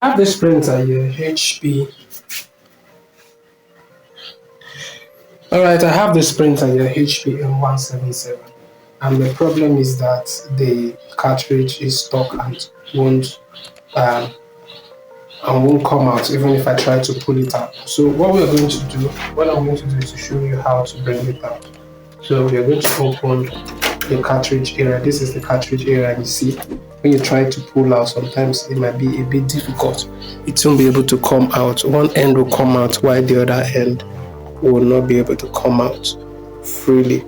I have this printer here, HP. Alright, I have this printer here, HP M177. And the problem is that the cartridge is stuck um, and won't come out even if I try to pull it out. So what I'm going to do is to show you how to bring it out. So we are going to open the cartridge area. This is the cartridge area, and you see when you try to pull out, sometimes it might be a bit difficult. It won't be able to come out. One end will come out while the other end will not be able to come out freely.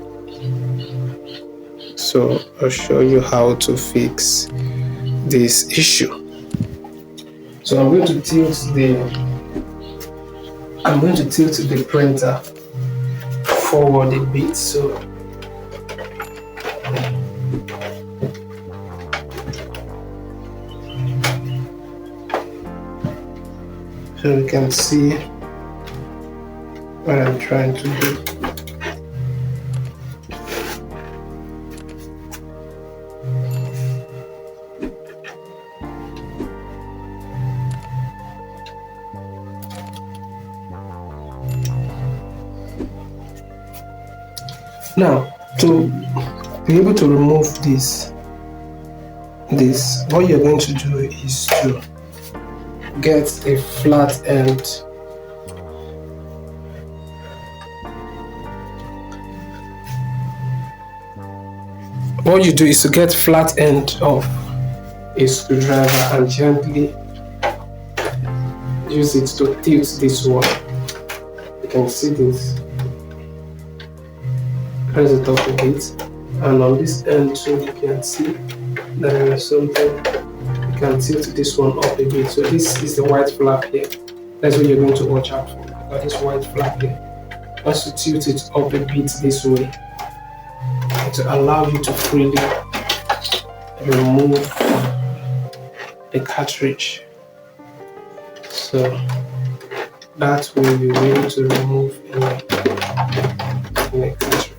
So I'll show you how to fix this issue. So I'm going to tilt the printer forward a bit. So you can see what I'm trying to do. Now, to be able to remove this, what you're going to do is to get a flat end. What you do is to get flat end of a screwdriver and gently use it to tilt this one. You can see this. Press it up a bit, and on this end too you can see that there is something. You can tilt this one up a bit. So this is the white flap here. That's what you're going to watch out for. Got this white flap here. Once you tilt it up a bit this way, to allow you to freely remove the cartridge. So that way you'll be able to remove the cartridge.